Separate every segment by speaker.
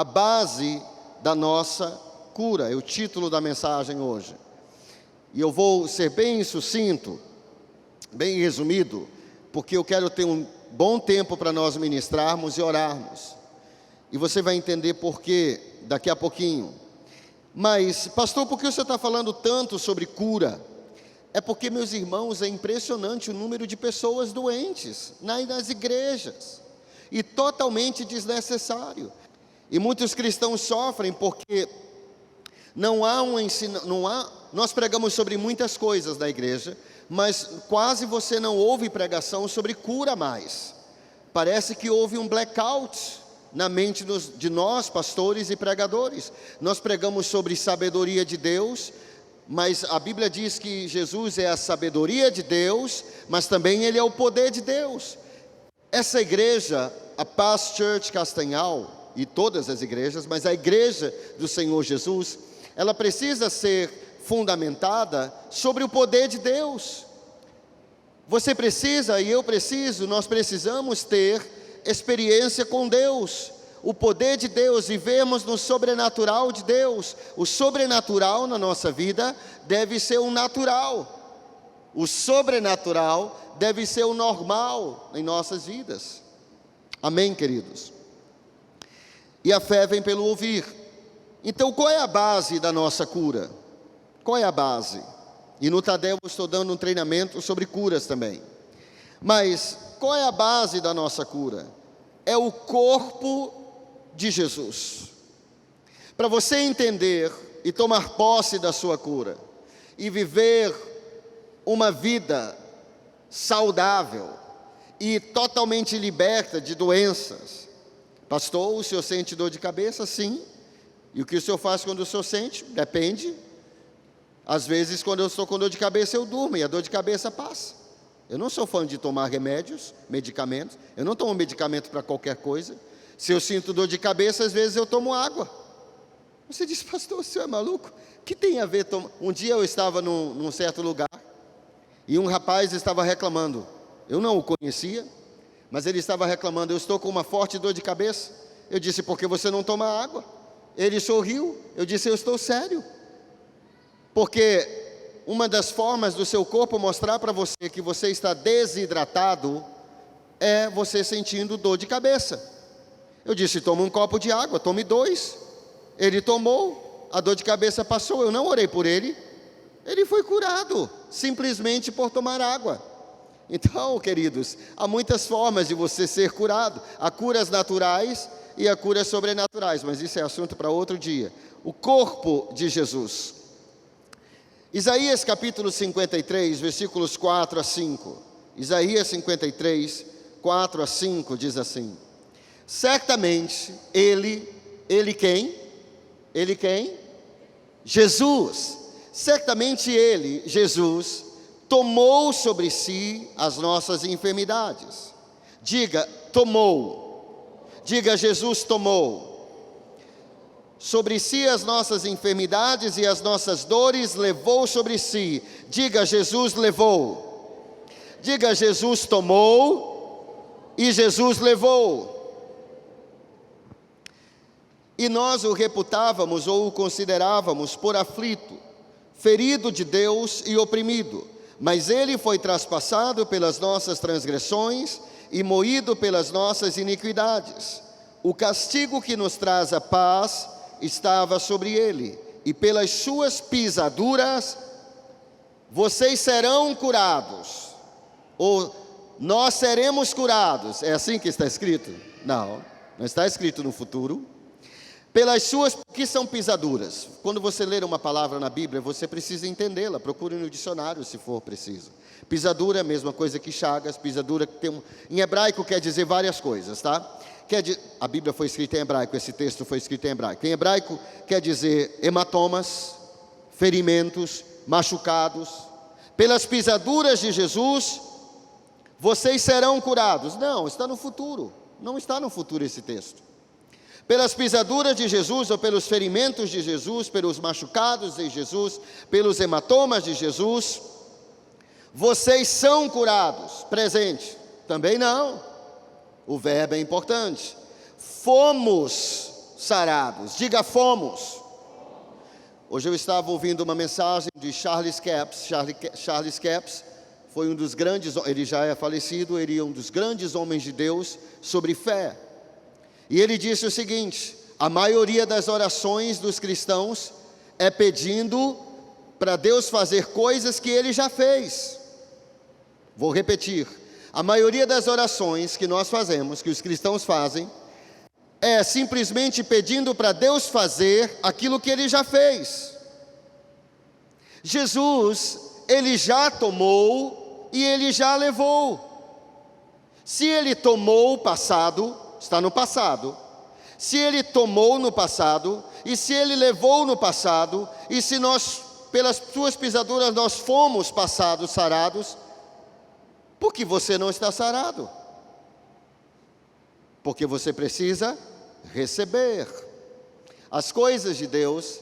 Speaker 1: a base da nossa cura. É o título da mensagem hoje. E eu vou ser bem sucinto, bem resumido, porque eu quero ter um bom tempo para nós ministrarmos e orarmos. E você vai entender por quê daqui a pouquinho. Mas, pastor, por que você está falando tanto sobre cura? É porque, meus irmãos, é impressionante o número de pessoas doentes nas igrejas. E totalmente desnecessário. E muitos cristãos sofrem porque não há um ensino, nós pregamos sobre muitas coisas na igreja, mas quase você não ouve pregação sobre cura mais. Parece que houve um blackout na mente de nós, pastores e pregadores. Nós pregamos sobre sabedoria de Deus, mas a Bíblia diz que Jesus é a sabedoria de Deus, mas também Ele é o poder de Deus. Essa igreja, a Paz Church Castanhal, e todas as igrejas, mas a igreja do Senhor Jesus, ela precisa ser fundamentada sobre o poder de Deus. Você precisa, e eu preciso, nós precisamos ter experiência com Deus, o poder de Deus, vivemos no sobrenatural de Deus. O sobrenatural na nossa vida deve ser o natural, o sobrenatural deve ser o normal em nossas vidas. Amém, queridos? E a fé vem pelo ouvir. Então, qual é a base da nossa cura? Qual é a base? E no Tadel eu estou dando um treinamento sobre curas também. Mas qual é a base da nossa cura? É o corpo de Jesus. Para você entender e tomar posse da sua cura e viver uma vida saudável e totalmente liberta de doenças. Pastor, o senhor sente dor de cabeça? Sim. E o que o senhor faz quando o senhor sente? Depende. Às vezes, quando eu estou com dor de cabeça, eu durmo e a dor de cabeça passa. Eu não sou fã de tomar remédios, medicamentos. Eu não tomo medicamento para qualquer coisa. Se eu sinto dor de cabeça, às vezes eu tomo água. Você diz, pastor, o senhor é maluco? O que tem a ver? Um dia eu estava num certo lugar e um rapaz estava reclamando. Eu não o conhecia, mas ele estava reclamando. Eu estou com uma forte dor de cabeça. Eu disse, por que você não toma água? Ele sorriu. Eu disse, eu estou sério. Porque uma das formas do seu corpo mostrar para você que você está desidratado é você sentindo dor de cabeça. Eu disse, toma um copo de água, tome 2. Ele tomou, a dor de cabeça passou. Eu não orei por ele. Ele foi curado, simplesmente por tomar água. Então, queridos, há muitas formas de você ser curado. Há curas naturais e há curas sobrenaturais, mas isso é assunto para outro dia. O corpo de Jesus. Isaías capítulo 53, versículos 4 a 5. Isaías 53, 4 a 5 diz assim: certamente ele quem? Ele quem? Jesus. Certamente ele, Jesus, tomou sobre si as nossas enfermidades. Diga, tomou. Diga, Jesus tomou sobre si as nossas enfermidades e as nossas dores levou sobre si. Diga, Jesus levou. Diga, Jesus tomou e Jesus levou. E nós o reputávamos ou o considerávamos por aflito, ferido de Deus e oprimido. Mas ele foi traspassado pelas nossas transgressões e moído pelas nossas iniquidades. O castigo que nos traz a paz estava sobre ele, e pelas suas pisaduras vocês serão curados, ou nós seremos curados. É assim que está escrito? Não está escrito no futuro. Pelas suas, o que são pisaduras? Quando você ler uma palavra na Bíblia, você precisa entendê-la. Procure no dicionário se for preciso. Pisadura é a mesma coisa que chagas. Pisadura em hebraico quer dizer várias coisas, tá? A Bíblia foi escrita em hebraico, esse texto foi escrito em hebraico. Em hebraico quer dizer hematomas, ferimentos, machucados. Pelas pisaduras de Jesus, vocês serão curados. Não, está no futuro. Não está no futuro esse texto. Pelas pisaduras de Jesus, ou pelos ferimentos de Jesus, pelos machucados de Jesus, pelos hematomas de Jesus, vocês são curados. Presente, também não. O verbo é importante. Fomos sarados. Diga, fomos. Hoje eu estava ouvindo uma mensagem de Charles Capps. Charles Capps foi um dos grandes, ele já é falecido, ele é um dos grandes homens de Deus sobre fé. E ele disse o seguinte: a maioria das orações dos cristãos é pedindo para Deus fazer coisas que Ele já fez. Vou repetir: a maioria das orações que nós fazemos, que os cristãos fazem, é simplesmente pedindo para Deus fazer aquilo que Ele já fez. Jesus, Ele já tomou e Ele já levou. Se Ele tomou o passado, está no passado. Se Ele tomou no passado, e se Ele levou no passado, e se nós, pelas suas pisaduras, nós fomos passados sarados, por que você não está sarado? Porque você precisa receber as coisas de Deus.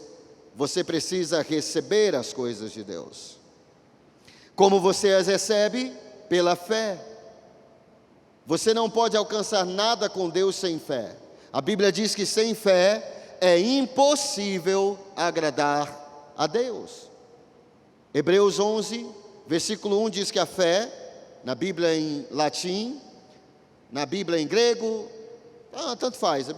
Speaker 1: Você precisa receber as coisas de Deus. Como você as recebe? Pela fé. Você não pode alcançar nada com Deus sem fé. A Bíblia diz que sem fé é impossível agradar a Deus. Hebreus 11, versículo 1 diz que a fé, na Bíblia em latim, na Bíblia em grego, tanto faz, a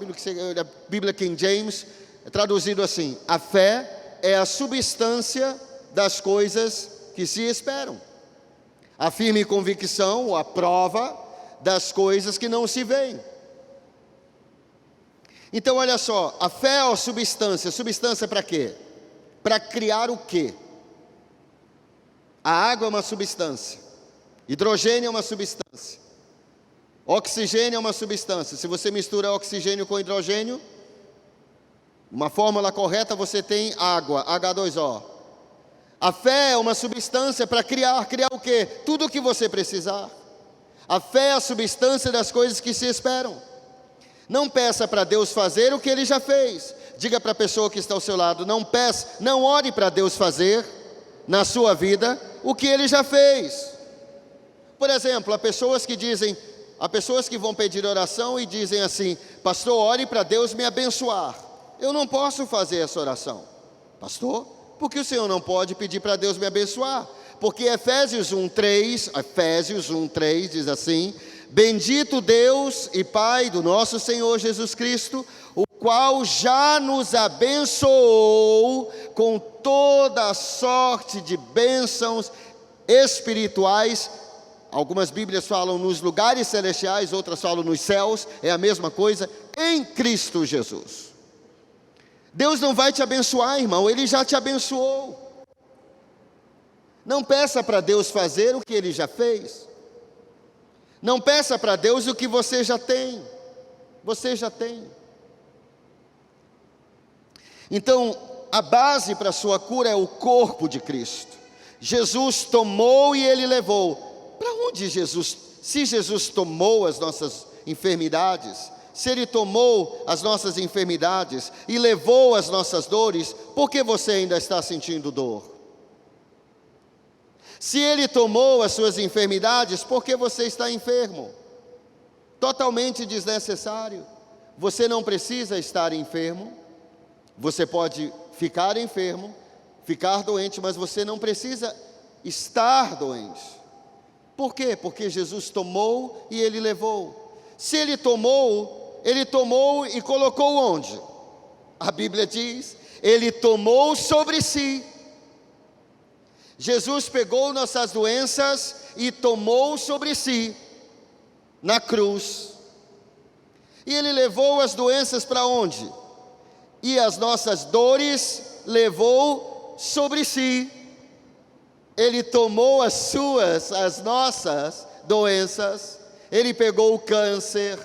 Speaker 1: Bíblia King James é traduzido assim: a fé é a substância das coisas que se esperam, a firme convicção ou a prova das coisas que não se veem. Então olha só, a fé é a substância. Substância para quê? Para criar o quê? A água é uma substância, hidrogênio é uma substância, oxigênio é uma substância. Se você mistura oxigênio com hidrogênio, uma fórmula correta, você tem água, H2O. A fé é uma substância para criar o quê? Tudo o que você precisar. A fé é a substância das coisas que se esperam. Não peça para Deus fazer o que Ele já fez. Diga para a pessoa que está ao seu lado: não ore para Deus fazer na sua vida o que Ele já fez. Por exemplo, há pessoas que vão pedir oração e dizem assim: pastor, ore para Deus me abençoar. Eu não posso fazer essa oração. Pastor, por que o senhor não pode pedir para Deus me abençoar? Porque Efésios 1:3 diz assim: bendito Deus e Pai do nosso Senhor Jesus Cristo, o qual já nos abençoou com toda a sorte de bênçãos espirituais. Algumas Bíblias falam nos lugares celestiais, outras falam nos céus, é a mesma coisa, em Cristo Jesus. Deus não vai te abençoar, irmão, Ele já te abençoou. Não peça para Deus fazer o que Ele já fez. Não peça para Deus o que você já tem. Você já tem. Então, a base para a sua cura é o corpo de Cristo. Jesus tomou e Ele levou. Para onde se Jesus tomou as nossas enfermidades, se Ele tomou as nossas enfermidades e levou as nossas dores, por que você ainda está sentindo dor? Se Ele tomou as suas enfermidades, por que você está enfermo? Totalmente desnecessário. Você não precisa estar enfermo. Você pode ficar enfermo, ficar doente, mas você não precisa estar doente. Por quê? Porque Jesus tomou e Ele levou. Se Ele tomou e colocou onde? A Bíblia diz: Ele tomou sobre si. Jesus pegou nossas doenças e tomou sobre si, na cruz. E Ele levou as doenças para onde? E as nossas dores levou sobre si. Ele tomou as nossas doenças. Ele pegou o câncer,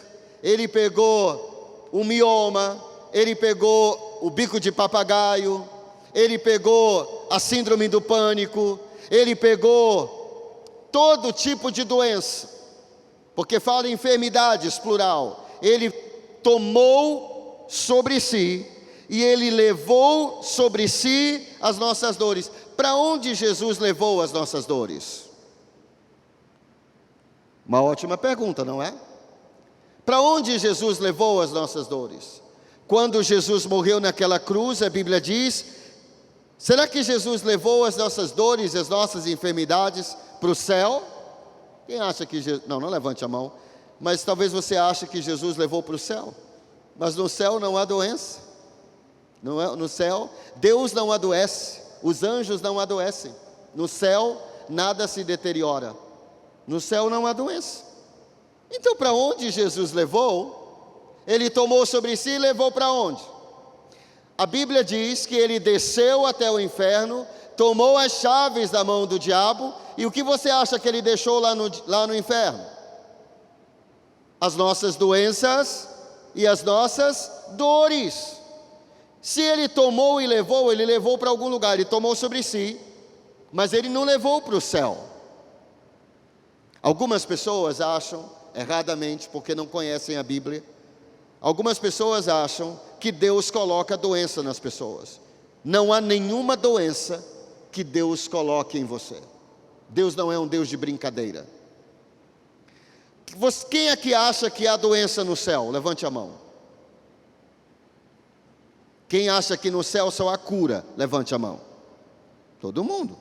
Speaker 1: Ele pegou o mioma, Ele pegou o bico de papagaio, Ele pegou a síndrome do pânico, Ele pegou todo tipo de doença, porque fala em enfermidades, plural. Ele tomou sobre si e Ele levou sobre si as nossas dores. Para onde Jesus levou as nossas dores? Uma ótima pergunta, não é? Para onde Jesus levou as nossas dores? Quando Jesus morreu naquela cruz, a Bíblia diz, será que Jesus levou as nossas dores, as nossas enfermidades para o céu? Quem acha que Jesus... Não levante a mão. Mas talvez você ache que Jesus levou para o céu. Mas no céu não há doença. No céu, Deus não adoece. Os anjos não adoecem. No céu, nada se deteriora. No céu não há doença. Então, para onde Jesus levou? Ele tomou sobre si e levou para onde? A Bíblia diz que ele desceu até o inferno, tomou as chaves da mão do diabo, e o que você acha que ele deixou lá no inferno? As nossas doenças e as nossas dores. Se ele tomou e levou, ele levou para algum lugar, ele tomou sobre si, mas ele não levou para o céu. Algumas pessoas acham, erradamente, porque não conhecem a Bíblia, algumas pessoas acham que Deus coloca doença nas pessoas. Não há nenhuma doença que Deus coloque em você. Deus não é um Deus de brincadeira. Quem é que acha que há doença no céu? Levante a mão. Quem acha que no céu só há cura? Levante a mão. Todo mundo.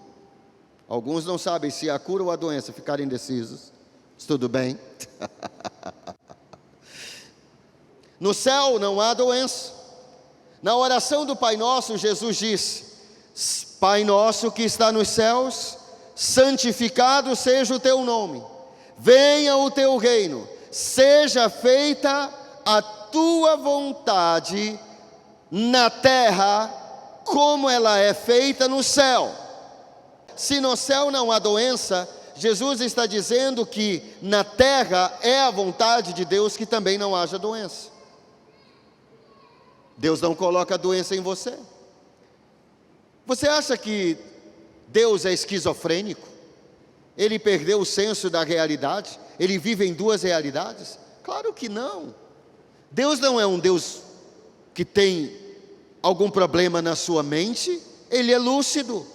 Speaker 1: Alguns não sabem se há cura ou a doença, ficaram indecisos. Tudo bem? No céu não há doença. Na oração do Pai Nosso, Jesus disse: Pai nosso que está nos céus, santificado seja o teu nome. Venha o teu reino. Seja feita a tua vontade na terra, como ela é feita no céu. Se no céu não há doença, Jesus está dizendo que na terra é a vontade de Deus que também não haja doença. Deus não coloca doença em você. Você acha que Deus é esquizofrênico? Ele perdeu o senso da realidade? Ele vive em duas realidades? Claro que não. Deus não é um Deus que tem algum problema na sua mente. Ele é lúcido.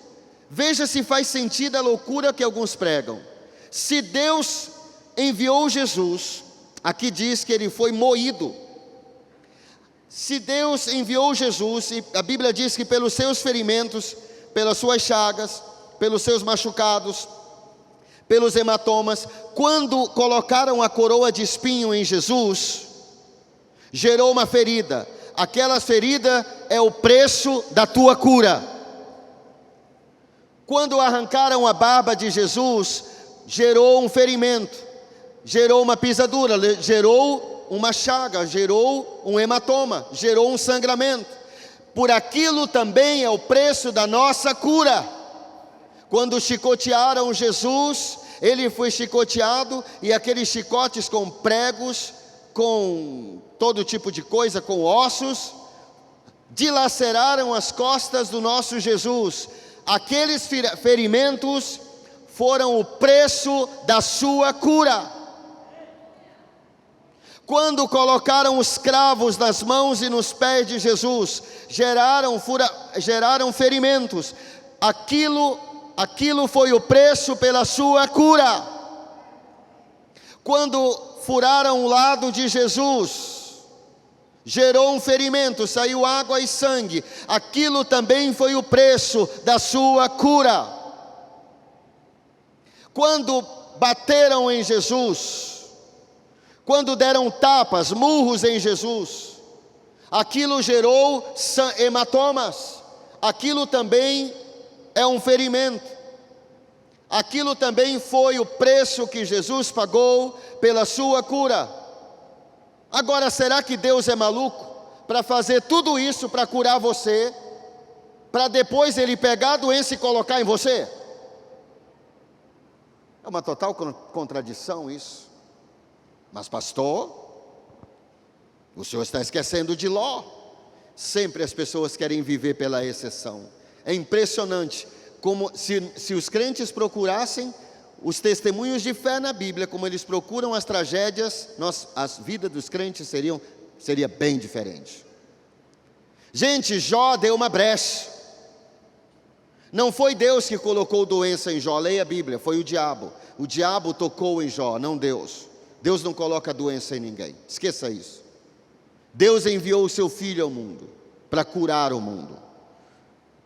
Speaker 1: Veja se faz sentido a loucura que alguns pregam. Se Deus enviou Jesus, aqui diz que ele foi moído. Se Deus enviou Jesus, e a Bíblia diz que pelos seus ferimentos, pelas suas chagas, pelos seus machucados, pelos hematomas, quando colocaram a coroa de espinho em Jesus, gerou uma ferida. Aquela ferida é o preço da tua cura. Quando arrancaram a barba de Jesus, gerou um ferimento, gerou uma pisadura, gerou uma chaga, gerou um hematoma, gerou um sangramento. Por aquilo também é o preço da nossa cura. Quando chicotearam Jesus, ele foi chicoteado, e aqueles chicotes com pregos, com todo tipo de coisa, com ossos, dilaceraram as costas do nosso Jesus. Aqueles ferimentos foram o preço da sua cura. Quando colocaram os cravos nas mãos e nos pés de Jesus, geraram ferimentos. Aquilo foi o preço pela sua cura. Quando furaram o lado de Jesus, gerou um ferimento, saiu água e sangue. Aquilo também foi o preço da sua cura. Quando bateram em Jesus, quando deram tapas, murros em Jesus, aquilo gerou hematomas. Aquilo também é um ferimento. Aquilo também foi o preço que Jesus pagou pela sua cura. Agora, será que Deus é maluco para fazer tudo isso para curar você, para depois ele pegar a doença e colocar em você? É uma total contradição isso. Mas pastor, o senhor está esquecendo de Ló. Sempre as pessoas querem viver pela exceção. É impressionante como se os crentes procurassem os testemunhos de fé na Bíblia, como eles procuram as tragédias, as vidas dos crentes seria bem diferente. Gente, Jó deu uma brecha. Não foi Deus que colocou doença em Jó, leia a Bíblia, foi o diabo. O diabo tocou em Jó, não Deus. Deus não coloca doença em ninguém, esqueça isso. Deus enviou o seu Filho ao mundo para curar o mundo.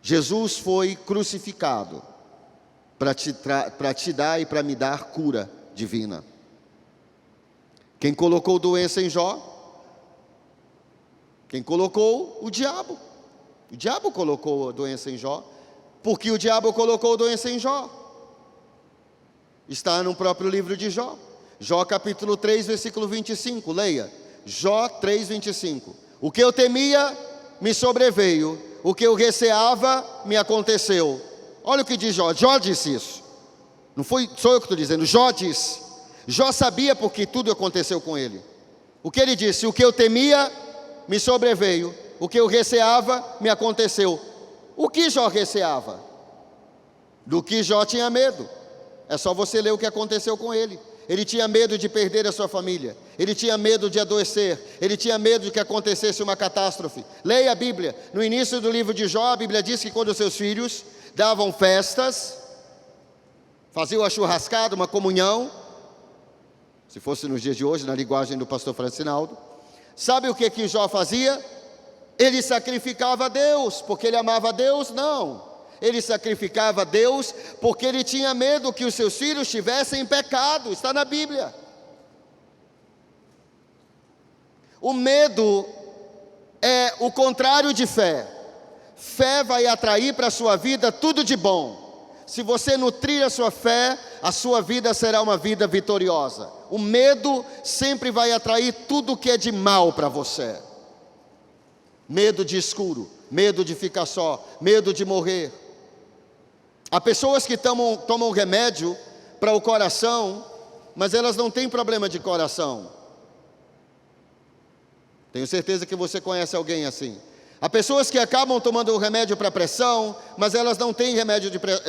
Speaker 1: Jesus foi crucificado para te dar e para me dar cura divina. Quem colocou doença em Jó? Quem colocou? O diabo. O diabo colocou a doença em Jó. Porque o diabo colocou a doença em Jó. Está no próprio livro de Jó. Jó capítulo 3, versículo 25. Leia. Jó 3, 25. O que eu temia me sobreveio. O que eu receava me aconteceu. Olha o que diz Jó. Jó disse isso. Não sou eu que estou dizendo. Jó disse. Jó sabia porque tudo aconteceu com ele. O que ele disse? O que eu temia me sobreveio. O que eu receava me aconteceu. O que Jó receava? Do que Jó tinha medo. É só você ler o que aconteceu com ele. Ele tinha medo de perder a sua família. Ele tinha medo de adoecer. Ele tinha medo de que acontecesse uma catástrofe. Leia a Bíblia. No início do livro de Jó, a Bíblia diz que quando os seus filhos davam festas, faziam a churrascada, uma comunhão, se fosse nos dias de hoje, na linguagem do pastor Francinaldo, sabe o que Jó fazia? Ele sacrificava a Deus, porque ele amava a Deus? Não. Ele sacrificava a Deus porque ele tinha medo que os seus filhos estivessem em pecado. Está na Bíblia. O medo é o contrário de fé. Fé vai atrair para a sua vida tudo de bom. Se você nutrir a sua fé, a sua vida será uma vida vitoriosa. O medo sempre vai atrair tudo que é de mal para você. Medo de escuro, medo de ficar só, medo de morrer. Há pessoas que tomam remédio para o coração, mas elas não têm problema de coração. Tenho certeza que você conhece alguém assim. Há pessoas que acabam tomando remédio para pressão, mas elas não têm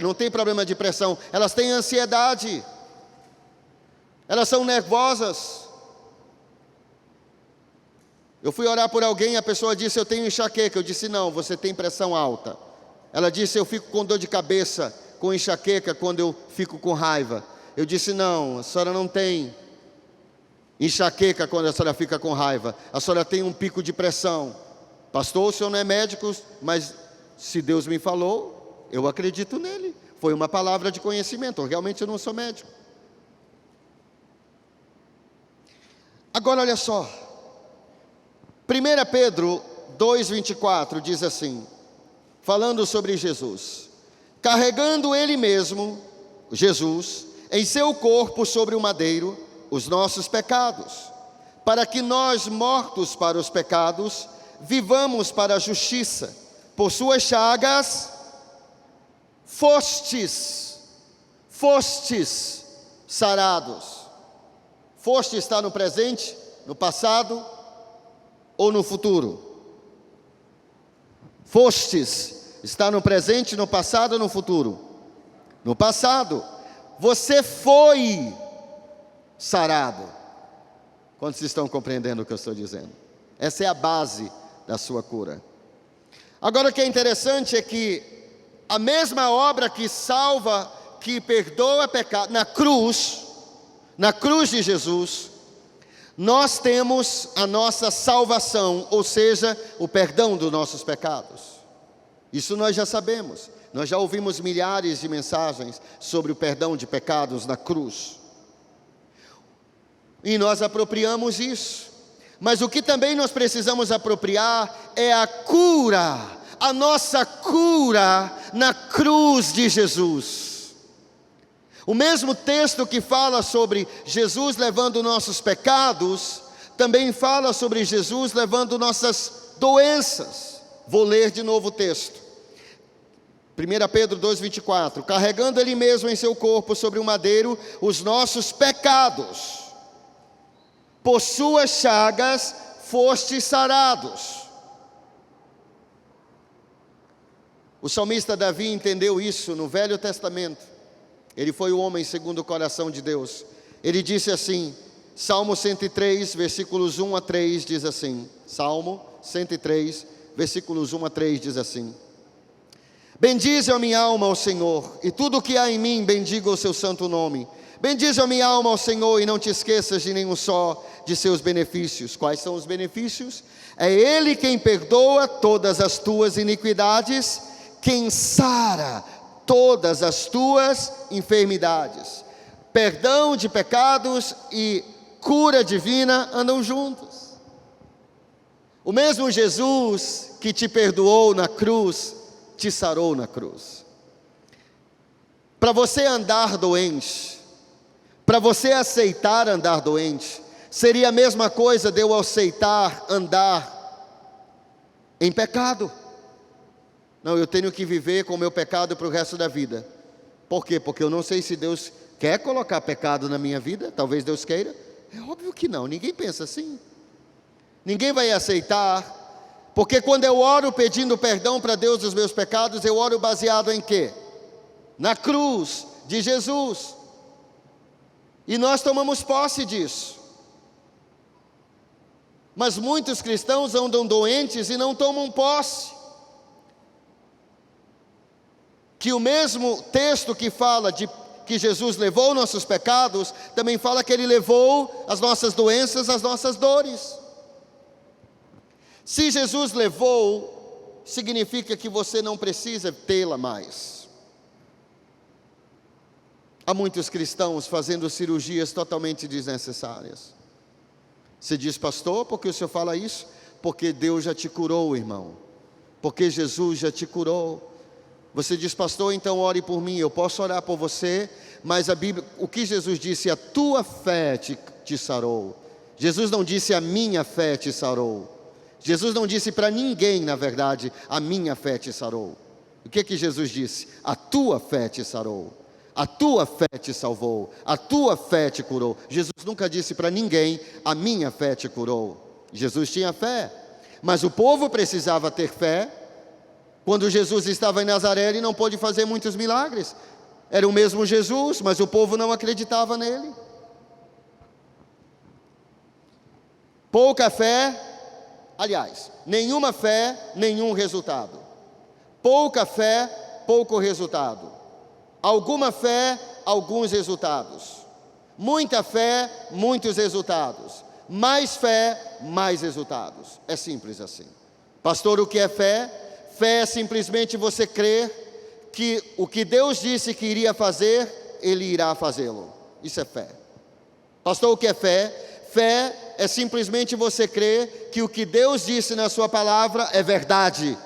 Speaker 1: não têm problema de pressão, elas têm ansiedade. Elas são nervosas. Eu fui orar por alguém, a pessoa disse: eu tenho enxaqueca. Eu disse: não, você tem pressão alta. Ela disse: eu fico com dor de cabeça, com enxaqueca quando eu fico com raiva. Eu disse: não, a senhora não tem enxaqueca quando a senhora fica com raiva. A senhora tem um pico de pressão. Pastor, o senhor não é médico, mas se Deus me falou, eu acredito nele. Foi uma palavra de conhecimento. Realmente eu não sou médico. Agora olha só. 1 Pedro 2,24 diz assim, falando sobre Jesus: carregando ele mesmo, Jesus, em seu corpo sobre o madeiro, os nossos pecados, para que nós, mortos para os pecados, vivamos para a justiça. Por suas chagas, fostes sarados. Foste está no presente, no passado ou no futuro? Fostes está no presente, no passado ou no futuro? No passado. Você foi sarado. Quantos estão compreendendo o que eu estou dizendo? Essa é a base da sua cura. Agora o que é interessante é que a mesma obra que salva, que perdoa pecado, na cruz de Jesus, nós temos a nossa salvação, ou seja, o perdão dos nossos pecados. Isso nós já sabemos. Nós já ouvimos milhares de mensagens sobre o perdão de pecados na cruz. E nós apropriamos isso. Mas o que também nós precisamos apropriar é a cura, a nossa cura na cruz de Jesus. O mesmo texto que fala sobre Jesus levando nossos pecados, também fala sobre Jesus levando nossas doenças. Vou ler de novo o texto. 1 Pedro 2,24. Carregando ele mesmo em seu corpo sobre o madeiro os nossos pecados, por suas chagas fostes sarados. O salmista Davi entendeu isso no Velho Testamento. Ele foi o homem segundo o coração de Deus. Ele disse assim, Salmo 103, versículos 1 a 3 diz assim. Salmo 103, versículos 1 a 3 diz assim: bendize a minha alma ao Senhor, e tudo o que há em mim bendiga o seu santo nome. Bendize a minha alma ao Senhor e não te esqueças de nenhum só de seus benefícios. Quais são os benefícios? É Ele quem perdoa todas as tuas iniquidades, quem sara todas as tuas enfermidades. Perdão de pecados e cura divina andam juntos. O mesmo Jesus que te perdoou na cruz, te sarou na cruz. Para você andar doente, para você aceitar andar doente, seria a mesma coisa de eu aceitar andar em pecado. Não, eu tenho que viver com o meu pecado para o resto da vida. Por quê? Porque eu não sei se Deus quer colocar pecado na minha vida. Talvez Deus queira. É óbvio que não, ninguém pensa assim. Ninguém vai aceitar. Porque quando eu oro pedindo perdão para Deus dos meus pecados, eu oro baseado em quê? Na cruz de Jesus. E nós tomamos posse disso. Mas muitos cristãos andam doentes e não tomam posse. Que o mesmo texto que fala de que Jesus levou nossos pecados, também fala que Ele levou as nossas doenças, as nossas dores. Se Jesus levou, significa que você não precisa tê-la mais. Há muitos cristãos fazendo cirurgias totalmente desnecessárias. Você diz, pastor, por que o senhor fala isso? Porque Deus já te curou, irmão. Porque Jesus já te curou. Você diz, pastor, então ore por mim. Eu posso orar por você, mas a Bíblia, o que Jesus disse? A tua fé te sarou. Jesus não disse a minha fé te sarou. Jesus não disse para ninguém, na verdade, a minha fé te sarou. O que Jesus disse? A tua fé te sarou. A tua fé te salvou, a tua fé te curou. Jesus nunca disse para ninguém, a minha fé te curou. Jesus tinha fé, mas o povo precisava ter fé. Quando Jesus estava em Nazaré, Ele não pôde fazer muitos milagres. Era o mesmo Jesus, mas o povo não acreditava nele. Pouca fé, aliás, nenhuma fé, nenhum resultado. Pouca fé, pouco resultado. Alguma fé, alguns resultados. Muita fé, muitos resultados. Mais fé, mais resultados. É simples assim. Pastor, o que é fé? Fé é simplesmente você crer que o que Deus disse que iria fazer, Ele irá fazê-lo. Isso é fé. Pastor, o que é fé? Fé é simplesmente você crer que o que Deus disse na sua palavra é verdade.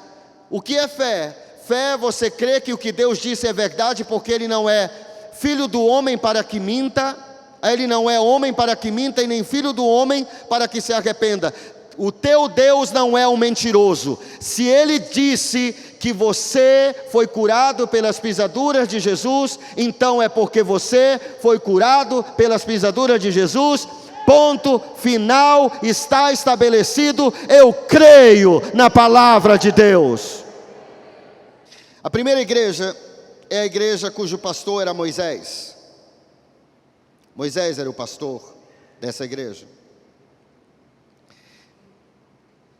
Speaker 1: O que é fé? Fé é você crer que o que Deus disse é verdade, porque Ele não é filho do homem para que minta, Ele não é homem para que minta, e nem filho do homem para que se arrependa. O teu Deus não é um mentiroso. Se Ele disse que você foi curado pelas pisaduras de Jesus, então é porque você foi curado pelas pisaduras de Jesus. Ponto final, está estabelecido. Eu creio na palavra de Deus. A primeira igreja é a igreja cujo pastor era Moisés. Moisés era o pastor dessa igreja.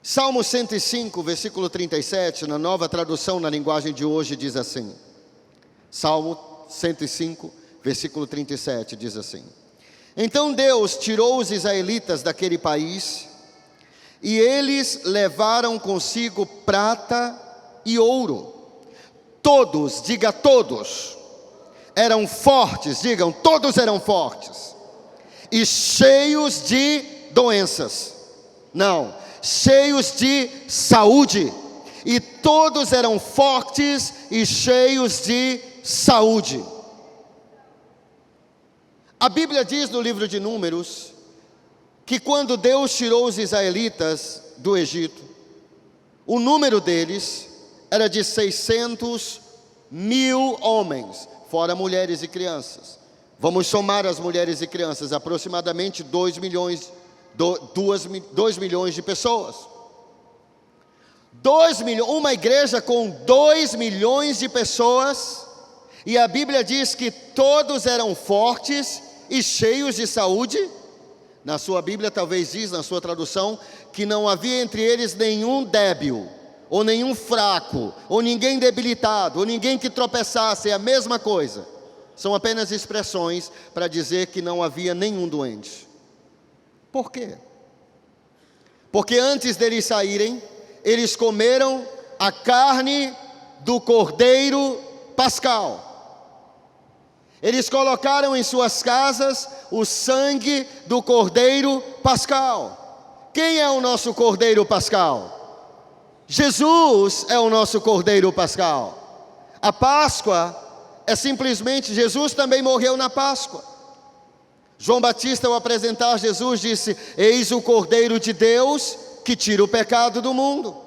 Speaker 1: Salmo 105, versículo 37, na nova tradução na linguagem de hoje, diz assim. Salmo 105, versículo 37, diz assim. Então Deus tirou os israelitas daquele país, e eles levaram consigo prata e ouro. Todos, diga todos, eram fortes, digam, todos eram fortes, e cheios de doenças, não, cheios de saúde, e todos eram fortes e cheios de saúde. A Bíblia diz no livro de Números, que quando Deus tirou os israelitas do Egito, o número deles era de 600.000 homens, fora mulheres e crianças. Vamos somar as mulheres e crianças, aproximadamente 2 milhões de pessoas. 2 milhões, uma igreja com 2 milhões de pessoas, e a Bíblia diz que todos eram fortes e cheios de saúde. Na sua Bíblia talvez diz, na sua tradução, que não havia entre eles nenhum débil, ou nenhum fraco, ou ninguém debilitado, ou ninguém que tropeçasse, é a mesma coisa. são apenas expressões para dizer que não havia nenhum doente. Por quê? Porque antes deles saírem, eles comeram a carne do cordeiro pascal. Eles colocaram em suas casas o sangue do cordeiro pascal. Quem é o nosso cordeiro pascal? Jesus é o nosso cordeiro pascal. A Páscoa é simplesmente, Jesus também morreu na Páscoa. João Batista, ao apresentar Jesus, disse: eis o Cordeiro de Deus que tira o pecado do mundo.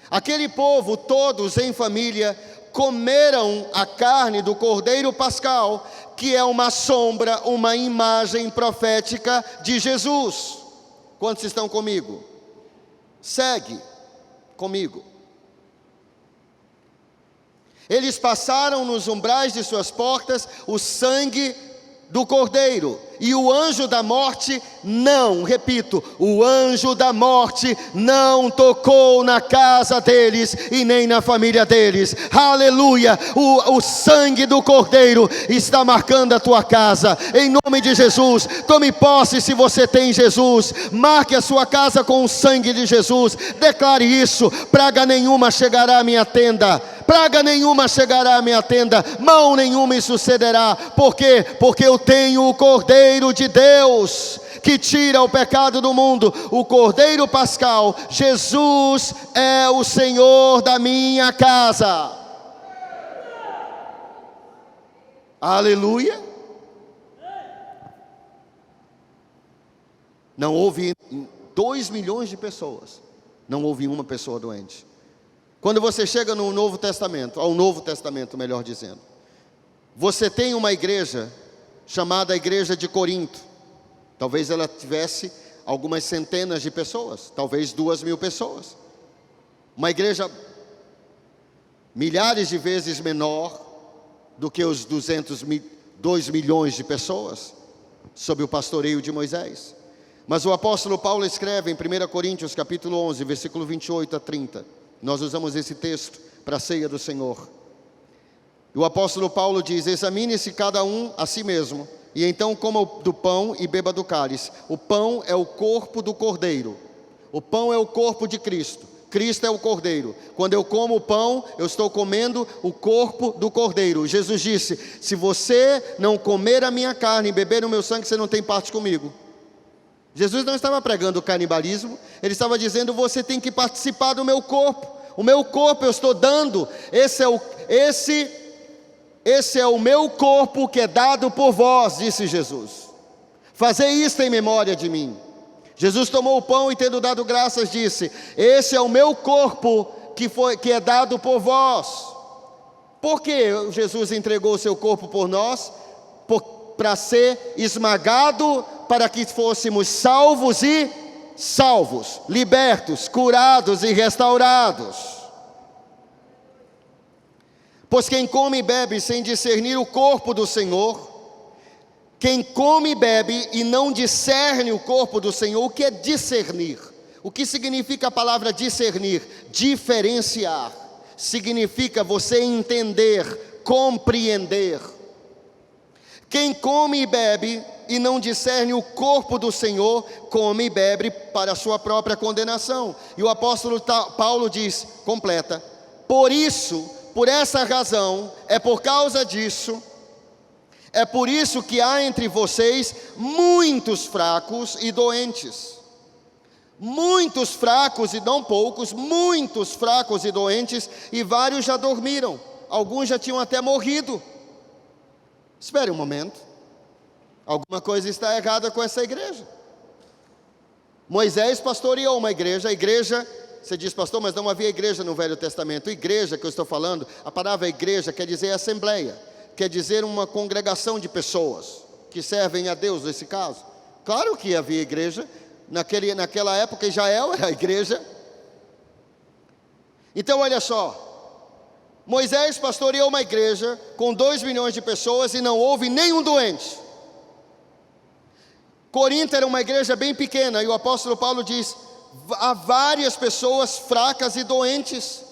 Speaker 1: Aquele povo, todos em família, comeram a carne do Cordeiro pascal, que é uma sombra, uma imagem profética de Jesus. Quantos estão comigo? Segue comigo. Eles passaram nos umbrais de suas portas o sangue do Cordeiro, e o anjo da morte não, repito, o anjo da morte não tocou na casa deles e nem na família deles. Aleluia! O sangue do Cordeiro está marcando a tua casa, em nome de Jesus. Tome posse se você tem Jesus, marque a sua casa com o sangue de Jesus, declare isso: praga nenhuma chegará à minha tenda, praga nenhuma chegará à minha tenda, mão nenhuma me sucederá. Por quê? Porque eu tenho o Cordeiro de Deus, que tira o pecado do mundo, o Cordeiro pascal. Jesus é o Senhor da minha casa. Aleluia. Não houve 2 milhões de pessoas, não houve uma pessoa doente. Quando você chega no Novo Testamento, ao Novo Testamento, melhor dizendo, você tem uma igreja chamada Igreja de Corinto. Talvez ela tivesse algumas centenas de pessoas, talvez 2.000 pessoas. Uma igreja milhares de vezes menor do que os 2 milhões de pessoas, sob o pastoreio de Moisés. Mas o apóstolo Paulo escreve em 1 Coríntios capítulo 11, versículo 28 a 30. Nós usamos esse texto para a ceia do Senhor. E o apóstolo Paulo diz: examine-se cada um a si mesmo, e então coma do pão e beba do cálice. O pão é o corpo do Cordeiro. O pão é o corpo de Cristo. Cristo é o Cordeiro. Quando eu como o pão, eu estou comendo o corpo do Cordeiro. Jesus disse: se você não comer a minha carne e beber o meu sangue, você não tem parte comigo. Jesus não estava pregando canibalismo, ele estava dizendo: você tem que participar do meu corpo. O meu corpo eu estou dando. Esse é o meu corpo que é dado por vós, disse Jesus. Fazei isto em memória de mim. Jesus tomou o pão e, tendo dado graças, disse: esse é o meu corpo que é dado por vós. Por que Jesus entregou o seu corpo por nós? Para ser esmagado, para que fôssemos salvos, libertos, curados e restaurados. Pois quem come e bebe sem discernir o corpo do Senhor, quem come e bebe e não discerne o corpo do Senhor, o que é discernir? O que significa a palavra discernir? Diferenciar. Significa você entender, compreender. Quem come e bebe e não discerne o corpo do Senhor, come e bebe para a sua própria condenação. E o apóstolo Paulo diz, completa: por essa razão, é por causa disso, é por isso que há entre vocês muitos fracos e doentes. Muitos fracos e não poucos, muitos fracos e doentes, e vários já dormiram, alguns já tinham até morrido. Espere um momento, alguma coisa está errada com essa igreja. Moisés pastoreou uma igreja, a igreja... Você diz: pastor, mas não havia igreja no Velho Testamento. Igreja que eu estou falando, a palavra igreja quer dizer assembleia, quer dizer uma congregação de pessoas que servem a Deus nesse caso. Claro que havia igreja, naquela época Israel era a igreja. Então olha só, Moisés pastoreou uma igreja com 2 milhões de pessoas e não houve nenhum doente. Corinto era uma igreja bem pequena, e o apóstolo Paulo diz: há várias pessoas fracas e doentes,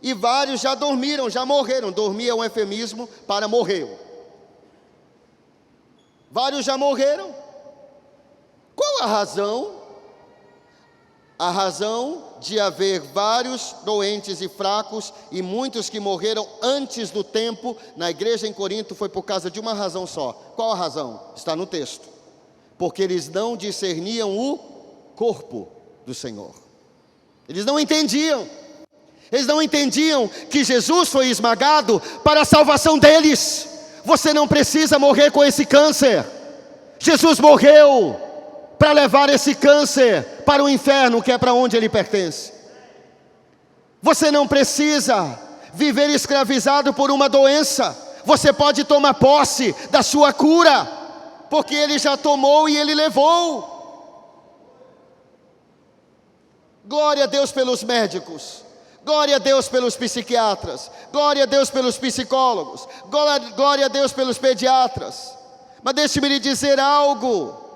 Speaker 1: e vários já dormiram, já morreram. Dormir é um eufemismo para morreu. Vários já morreram. Qual a razão? A razão de haver vários doentes e fracos e muitos que morreram antes do tempo na igreja em Corinto foi por causa de uma razão só. Qual a razão? Está no texto. Porque eles não discerniam o corpo do Senhor. Eles não entendiam. Eles não entendiam que Jesus foi esmagado para a salvação deles. Você não precisa morrer com esse câncer. Jesus morreu para levar esse câncer para o inferno, que é para onde ele pertence. Você não precisa viver escravizado por uma doença. Você pode tomar posse da sua cura, porque ele já tomou e ele levou. Glória a Deus pelos médicos, glória a Deus pelos psiquiatras, glória a Deus pelos psicólogos, glória a Deus pelos pediatras. Mas deixe-me lhe dizer algo.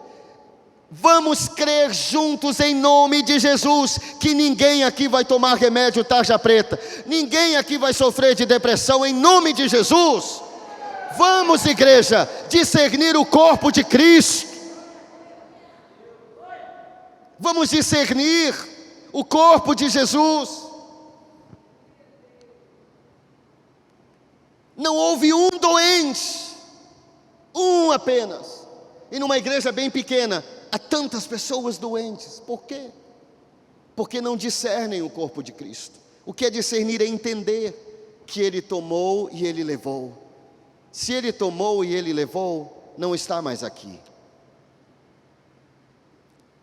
Speaker 1: Vamos crer juntos em nome de Jesus, que ninguém aqui vai tomar remédio tarja preta, ninguém aqui vai sofrer de depressão, em nome de Jesus. Vamos, igreja, discernir o corpo de Cristo. Vamos discernir o corpo de Jesus. Não houve um doente, um apenas. E numa igreja bem pequena, há tantas pessoas doentes. Por quê? Porque não discernem o corpo de Cristo. O que é discernir é entender que Ele tomou e Ele levou. Se Ele tomou e Ele levou, não está mais aqui.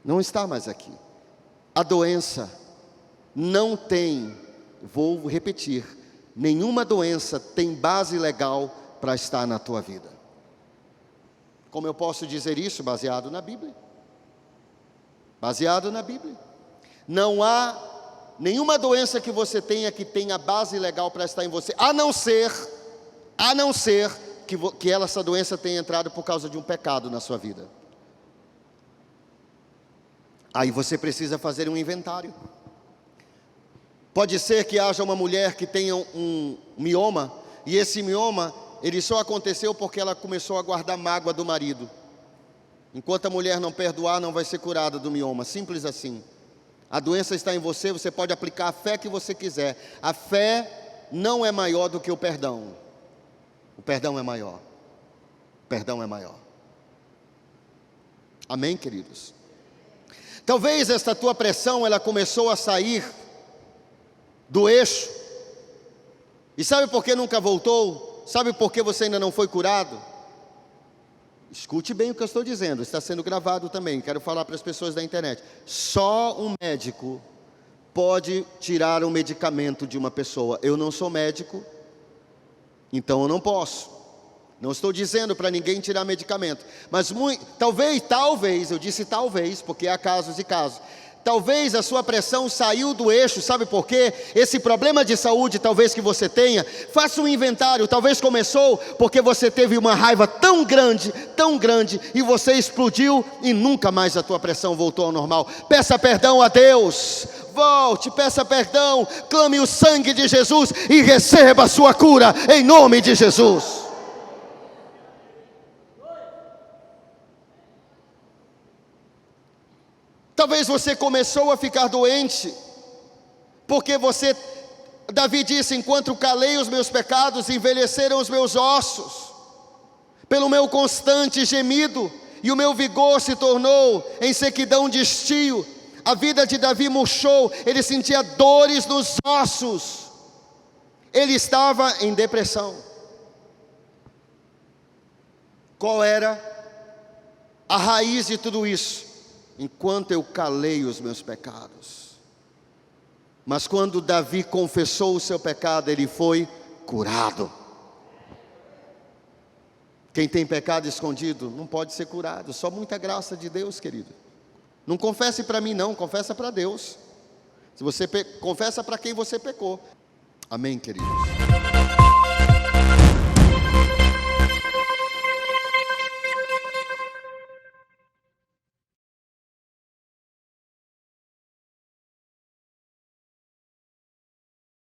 Speaker 1: Não está mais aqui. A doença não tem, vou repetir, nenhuma doença tem base legal para estar na tua vida. Como eu posso dizer isso? Baseado na Bíblia. Baseado na Bíblia. Não há nenhuma doença que você tenha que tenha base legal para estar em você, a não ser que essa doença tenha entrado por causa de um pecado na sua vida. Aí você precisa fazer um inventário. Pode ser que haja uma mulher que tenha um mioma, e esse mioma, ele só aconteceu porque ela começou a guardar mágoa do marido. Enquanto a mulher não perdoar, não vai ser curada do mioma, simples assim. A doença está em você, você pode aplicar a fé que você quiser. A fé não é maior do que o perdão. O perdão é maior. O perdão é maior. Amém, queridos? Talvez esta tua pressão, ela começou a sair do eixo. E sabe por que nunca voltou? Sabe por que você ainda não foi curado? Escute bem o que eu estou dizendo, está sendo gravado também, quero falar para as pessoas da internet. Só um médico pode tirar um medicamento de uma pessoa. Eu não sou médico, então eu não posso. Não estou dizendo para ninguém tirar medicamento, mas talvez, eu disse talvez, porque há casos e casos. Talvez a sua pressão saiu do eixo, sabe por quê? Esse problema de saúde talvez que você tenha, faça um inventário, talvez começou porque você teve uma raiva tão grande, e você explodiu e nunca mais a tua pressão voltou ao normal. Peça perdão a Deus, volte, peça perdão, clame o sangue de Jesus e receba a sua cura, em nome de Jesus. Talvez você começou a ficar doente, porque Davi disse, enquanto calei os meus pecados, envelheceram os meus ossos, pelo meu constante gemido, e o meu vigor se tornou em sequidão de estio. A vida de Davi murchou, ele sentia dores nos ossos, ele estava em depressão. Qual era a raiz de tudo isso? Enquanto eu calei os meus pecados. Mas quando Davi confessou o seu pecado, ele foi curado. Quem tem pecado escondido não pode ser curado, só muita graça de Deus, querido. Não confesse para mim não, confessa para Deus. Se você confessa para quem você pecou. Amém, queridos?